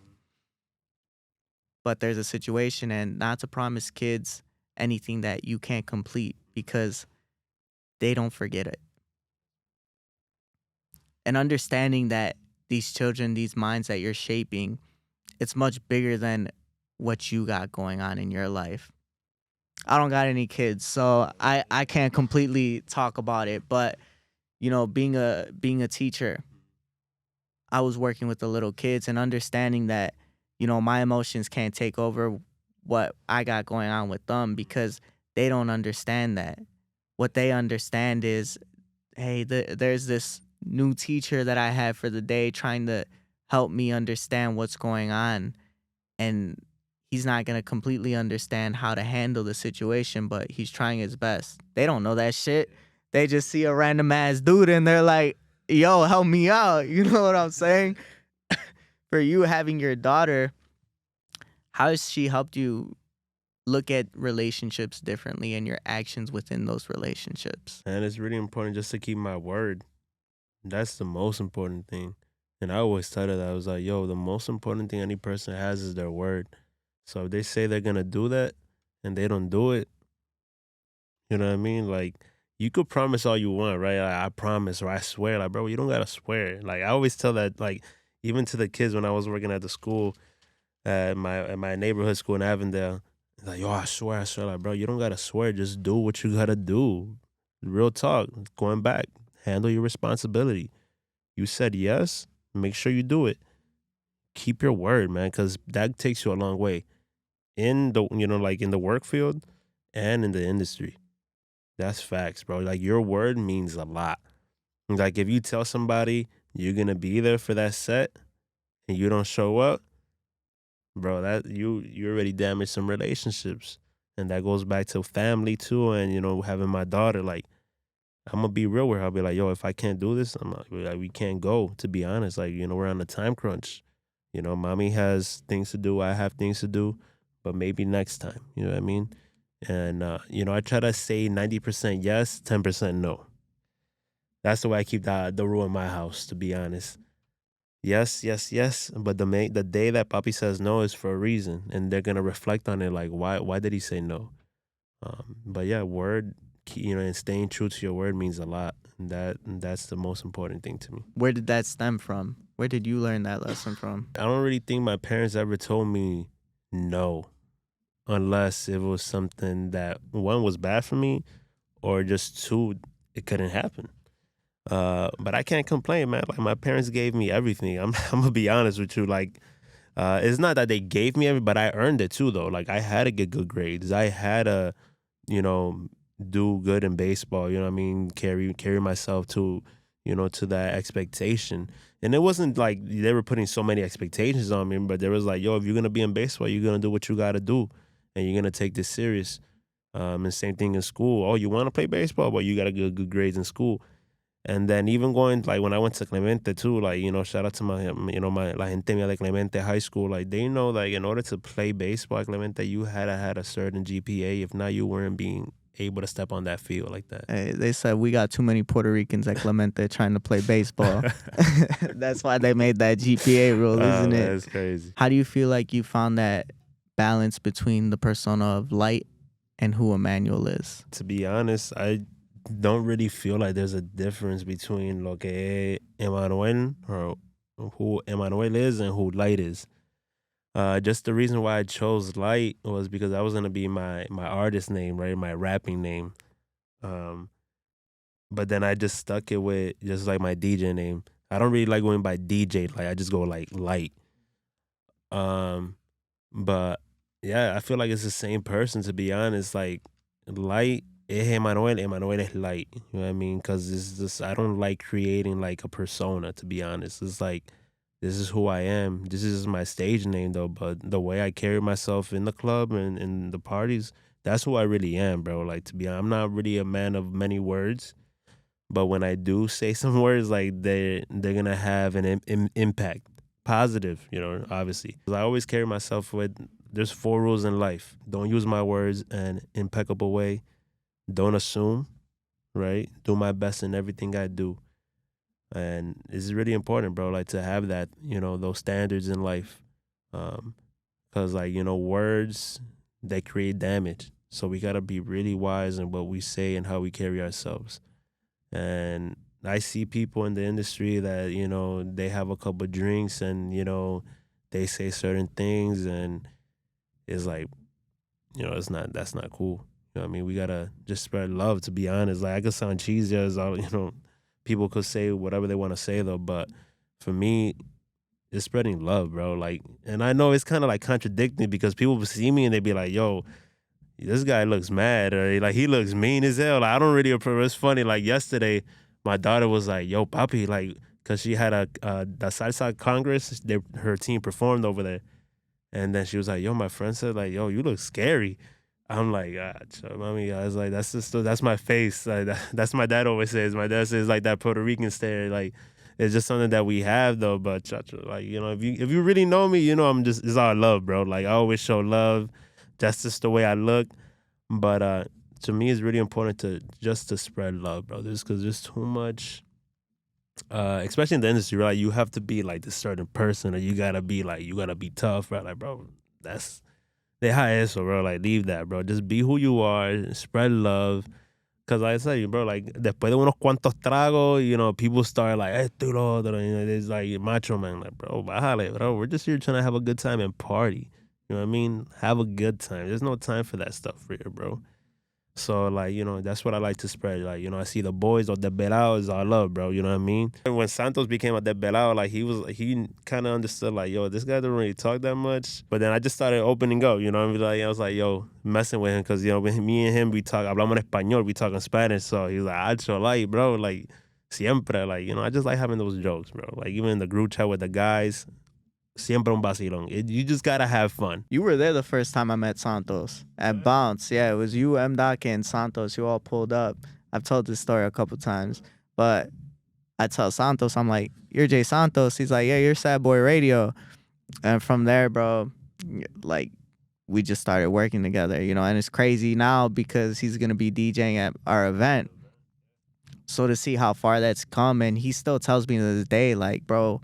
but there's a situation, and not to promise kids anything that you can't complete because they don't forget it. And understanding that these children, these minds that you're shaping, it's much bigger than what you got going on in your life. I don't got any kids, so I can't completely talk about it. But being a teacher, I was working with the little kids and understanding that my emotions can't take over what I got going on with them because they don't understand that. What they understand is, hey, there's this new teacher that I have for the day trying to help me understand what's going on, and he's not going to completely understand how to handle the situation, but he's trying his best. They don't know that shit. They just see a random ass dude and they're like, yo, help me out. You know what I'm saying? For you having your daughter, how has she helped you look at relationships differently and your actions within those relationships? And it's really important just to keep my word. That's the most important thing. And I always tell her that. I was like, yo, the most important thing any person has is their word. So if they say they're going to do that and they don't do it, you know what I mean? Like, you could promise all you want, right? Like, I promise or I swear. Like, bro, you don't got to swear. Like, I always tell that, like, even to the kids when I was working at the school, at my neighborhood school in Avondale. Like, yo, I swear. Like, bro, you don't got to swear. Just do what you got to do. Real talk. Going back. Handle your responsibility. You said yes. Make sure you do it. Keep your word, man, because that takes you a long way in the, like in the work field and in the industry. That's facts, bro. Like, your word means a lot. Like, if you tell somebody you're gonna be there for that set and you don't show up, bro, that you already damaged some relationships. And that goes back to family too. And, you know, having my daughter, like, I'm gonna be real with her. I'll be like, yo, if I can't do this, I'm like, we can't go, to be honest. Like, you know, we're on a time crunch. You know, mommy has things to do, I have things to do, but maybe next time. You know what I mean? And you know, I try to say 90% yes, 10% no. That's the way I keep the rule in my house, to be honest. Yes, yes, yes. But the day that Papi says no is for a reason, and they're gonna reflect on it. Like, why did he say no? But yeah, you know, and staying true to your word means a lot. And that's the most important thing to me. Where did that stem from? Where did you learn that lesson from? I don't really think my parents ever told me no, unless it was something that, one, was bad for me, or just two, it couldn't happen. But I can't complain, man. Like, my parents gave me everything. I'm gonna be honest with you. Like, it's not that they gave me everything, but I earned it too, though. Like, I had to get good grades. I had to, you know, do good in baseball. You know what I mean? Carry myself to, you know, to that expectation. And it wasn't like they were putting so many expectations on me, but there was like, yo, if you're gonna be in baseball, you're gonna do what you gotta do, and you're gonna take this serious. And same thing in school. Oh, you want to play baseball, but you gotta get good grades in school. And then even going, like, when I went to Clemente too, like, you know, shout out to my, you know, my La Gente Mía de Clemente High School. Like, they know, like, in order to play baseball at Clemente, you had to have a certain GPA. If not, you weren't being able to step on that field like that. Hey, they said we got too many Puerto Ricans at Clemente trying to play baseball. That's why they made that GPA rule, isn't it? That's crazy. How do you feel like you found that balance between the persona of Lite and who Emmanuel is? To be honest, I don't really feel like there's a difference between lo que es Emmanuel, or who Emmanuel is, and who Lite is. Just the reason why I chose Lite was because that was gonna be my artist name, right? My rapping name. But then I just stuck it with just like my DJ name. I don't really like going by DJ. Like, I just go like Lite. But yeah, I feel like it's the same person, to be honest. Like, Lite es Emmanuel es Lite. You know what I mean? Because it's just, I don't like creating like a persona, to be honest. It's like, this is who I am. This is my stage name, though. But the way I carry myself in the club and in the parties, that's who I really am, bro. Like, to be honest, I'm not really a man of many words. But when I do say some words, like, they're gonna have an impact, positive, you know, obviously. I always carry myself with, there's 4 rules in life. Don't use my words in an impeccable way. Don't assume, right? Do my best in everything I do. And it's really important, bro, like, to have that, you know, those standards in life. Because, like, you know, words, they create damage. So we got to be really wise in what we say and how we carry ourselves. And I see people in the industry that, you know, they have a couple of drinks and, you know, they say certain things, and it's like, you know, that's not cool. You know what I mean? We got to just spread love, to be honest. Like, I could sound cheesy as all, you know, people could say whatever they want to say, though. But for me, it's spreading love, bro. Like, and I know it's kind of like contradicting, because people see me and they be like, yo, this guy looks mad, or like, he looks mean as hell. Like, I don't really approve. It's funny. Like, yesterday, my daughter was like, yo, Papi, like, because she had the Salsa Congress, her team performed over there. And then she was like, yo, my friend said, like, yo, you look scary. I'm like, mommy, I was like, that's my face. Like, that's my dad always says. My dad says, like, that Puerto Rican stare. Like, it's just something that we have, though. But, like, you know, if you really know me, you know, it's all love, bro. Like, I always show love. That's just the way I look. But to me, it's really important to spread love, bro. Because there's too much, especially in the industry, right? You have to be like this certain person, or you gotta be tough, right? Like, bro, deja eso, bro. Like, leave that, bro. Just be who you are, spread love. Because like I tell you, bro, like, después de unos cuantos tragos, you know, people start like, esto y lo otro, you know, it's like macho man, like, bro, bájale, bro. We're just here trying to have a good time and party. You know what I mean? Have a good time. There's no time for that stuff for here, bro. So, like, you know, that's what I like to spread. Like, you know, I see the boys or the desvelados, I love, bro. You know what I mean? And when Santos became a desvelado, like, he kind of understood, like, yo, this guy don't really talk that much. But then I just started opening up, you know what I mean? Like, I was like, yo, messing with him, because, you know, me and him, hablamos en español, we talk in Spanish. So he was like, Acho, like, bro, like, siempre. Like, you know, I just like having those jokes, bro. Like, even in the group chat with the guys, siempre un vacilón. You just gotta have fun. You were there the first time I met Santos at Bounce. Yeah, it was you, M. Doc, and Santos. You all pulled up. I've told this story a couple times, but I tell Santos, I'm like, "You're Jay Santos." He's like, "Yeah, you're Sad Boy Radio." And from there, bro, like, we just started working together, you know. And it's crazy now because he's gonna be DJing at our event. So to see how far that's come, and he still tells me to this day, like, bro,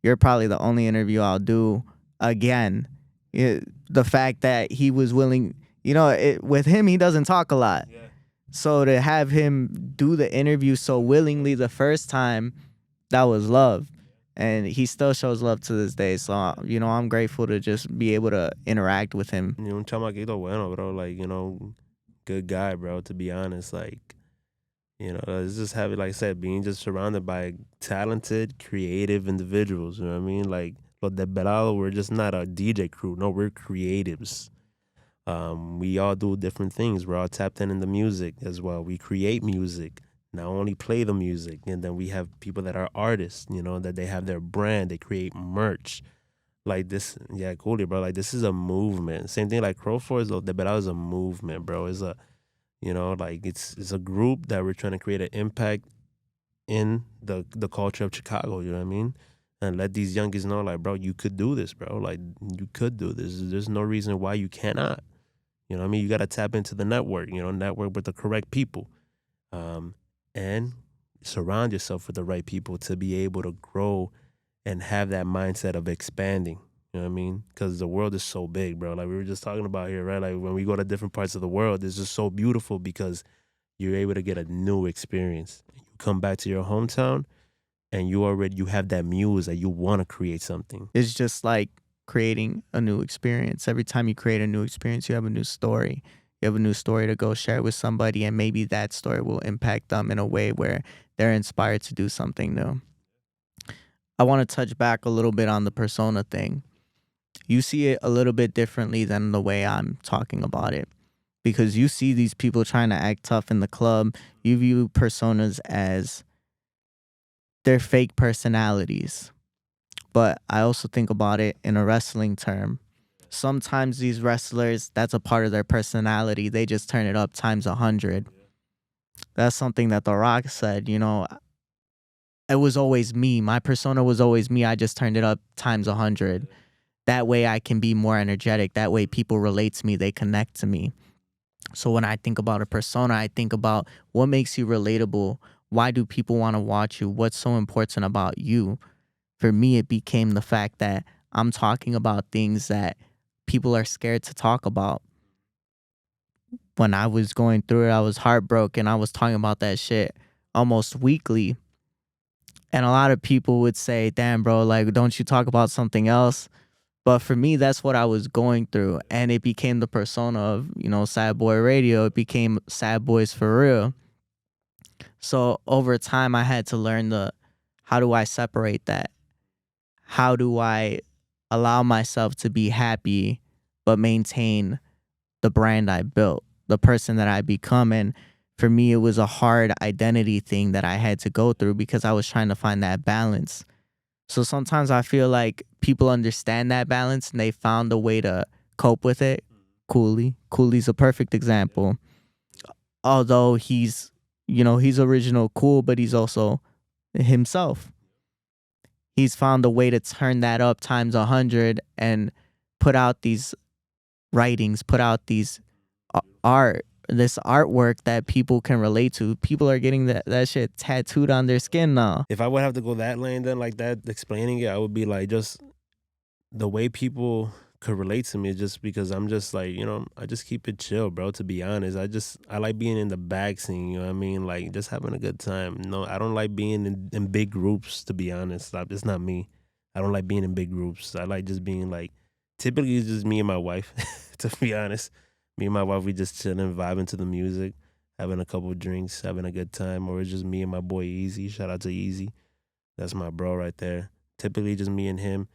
you're probably the only interview I'll do again. The fact that he was willing, you know, with him, he doesn't talk a lot. Yeah. So to have him do the interview so willingly the first time, that was love. And he still shows love to this day. So, you know, I'm grateful to just be able to interact with him. Un chamaquito bueno, bro. Like, you know, good guy, bro, to be honest. Like, you know, it's just having, like I said, being just surrounded by talented, creative individuals. You know what I mean? Like, Los DSVLDS, we're just not a DJ crew. No, we're creatives. We all do different things. We're all tapped in the music as well. We create music, not only play the music. And then we have people that are artists, you know, that they have their brand. They create merch. Like this, yeah, cool, bro. Like, this is a movement. Same thing like Crow Force, Los DSVLDS is a movement, bro. It's a, you know, like it's a group that we're trying to create an impact in the culture of Chicago, you know what I mean? And let these youngies know, like, bro, you could do this, bro. Like, you could do this. There's no reason why you cannot. You know what I mean? You got to tap into the network, you know, network with the correct people. And surround yourself with the right people to be able to grow and have that mindset of expanding. You know what I mean? Because the world is so big, bro. Like we were just talking about here, right? Like when we go to different parts of the world, it's just so beautiful because you're able to get a new experience. You come back to your hometown and you have that muse that you want to create something. It's just like creating a new experience. Every time you create a new experience, you have a new story. You have a new story to go share with somebody, and maybe that story will impact them in a way where they're inspired to do something new. I want to touch back a little bit on the persona thing. You see it a little bit differently than the way I'm talking about it, because you see these people trying to act tough in the club. You view personas as their fake personalities. But I also think about it in a wrestling term. Sometimes these wrestlers, that's a part of their personality. They just turn it up times 100. That's something that The Rock said, you know, it was always me. My persona was always me. I just turned it up times 100. That way I can be more energetic. That way people relate to me. They connect to me. So when I think about a persona, I think about what makes you relatable. Why do people want to watch you? What's so important about you? For me, it became the fact that I'm talking about things that people are scared to talk about. When I was going through it, I was heartbroken. I was talking about that shit almost weekly. And a lot of people would say, damn, bro, like, don't you talk about something else? But for me, that's what I was going through. And it became the persona of, you know, Sad Boy Radio. It became Sad Boys for Real. So over time, I had to learn how do I separate that? How do I allow myself to be happy but maintain the brand I built, the person that I become? And for me, it was a hard identity thing that I had to go through because I was trying to find that balance. So sometimes I feel like people understand that balance and they found a way to cope with it. Cooley's a perfect example. Although he's original cool, but he's also himself. He's found a way to turn that up times 100 and put out these writings, put out these this artwork that people can relate to. People are getting that shit tattooed on their skin now. If I would have to go that lane then like that, explaining it, I would be like, just the way people could relate to me is just because I'm just like, you know, I just keep it chill, bro, to be honest. I like being in the back scene, you know what I mean? Like, just having a good time. No, I don't like being in big groups, to be honest. It's not me. I don't like being in big groups. I like just being like, typically it's just me and my wife, to be honest. Me and my wife, we just chilling, vibing to the music, having a couple of drinks, having a good time. Or it's just me and my boy Easy. Shout out to Easy. That's my bro right there. Typically just me and him.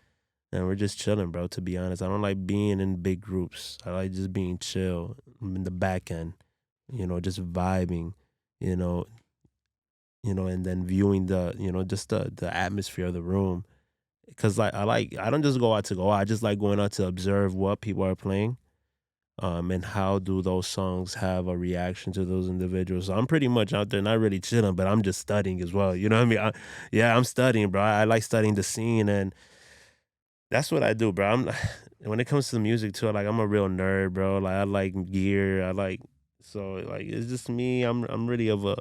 And we're just chilling, bro, to be honest. I don't like being in big groups. I like just being chill in the back end, you know, just vibing, you know, and then viewing just the atmosphere of the room because I don't just go out to go out. I just like going out to observe what people are playing, and how do those songs have a reaction to those individuals. So I'm pretty much out there, not really chilling, but I'm just studying as well. You know what I mean? Yeah, I'm studying, bro. I like studying the scene, and that's what I do, bro. When it comes to music too, like I'm a real nerd, bro. Like I like gear. Like it's just me. I'm really of a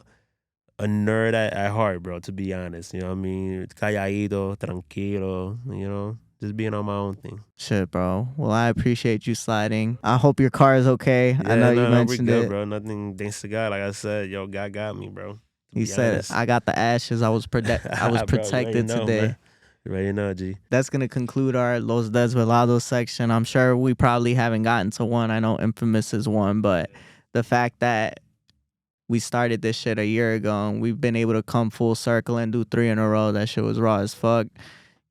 nerd at heart, bro, to be honest. You know what I mean? Calladito, tranquilo, just being on my own thing. Shit, bro. Well, I appreciate you sliding. I hope your car is okay. I know you No, we're mentioned good, it. bro. Nothing, thanks to God. Like I said, yo, God got me, bro. To He be said, honest. I got the ashes. I was Bro, you already protected know, today. man. You already know, G. That's going to conclude our Los Desvelados section. I'm sure we probably haven't gotten to one. I know Infamous is one, but the fact that we started this shit a year ago and we've been able to come full circle and do 3 in a row, that shit was raw as fuck.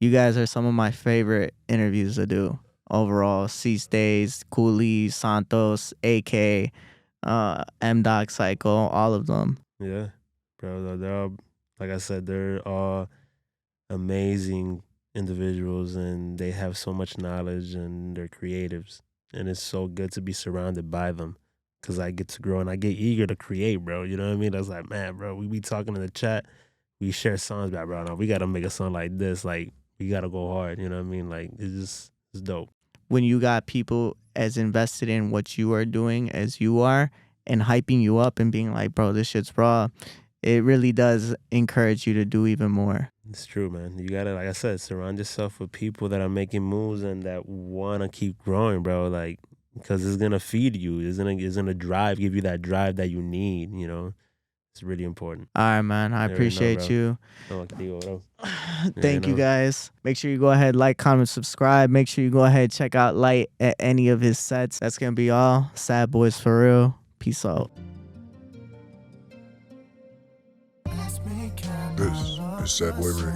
You guys are some of my favorite interviews to do overall. C-Stays, Coolies, Santos, AK, M-Doc Cycle, all of them. Yeah, bro. They're all, like I said, they're all amazing individuals, and they have so much knowledge, and they're creatives, and it's so good to be surrounded by them, because I get to grow and I get eager to create, bro. You know what I mean? I was like, man, bro, we be talking in the chat, we share songs back, bro. No, we gotta make a song like this. Like, we gotta go hard. You know what I mean? Like, it's dope. When you got people as invested in what you are doing as you are and hyping you up and being like, bro, this shit's raw, it really does encourage you to do even more. It's true, man. You gotta, like I said, surround yourself with people that are making moves and that wanna keep growing, bro. Like, because it's gonna feed you. It's gonna give you that drive that you need. It's really important. All right, man. I appreciate you. Thank you, guys. Make sure you go ahead, like, comment, subscribe. Make sure you go ahead, check out Lite at any of his sets. That's gonna be all. Sad boys for real. Peace out. This is Sad Boy Radio.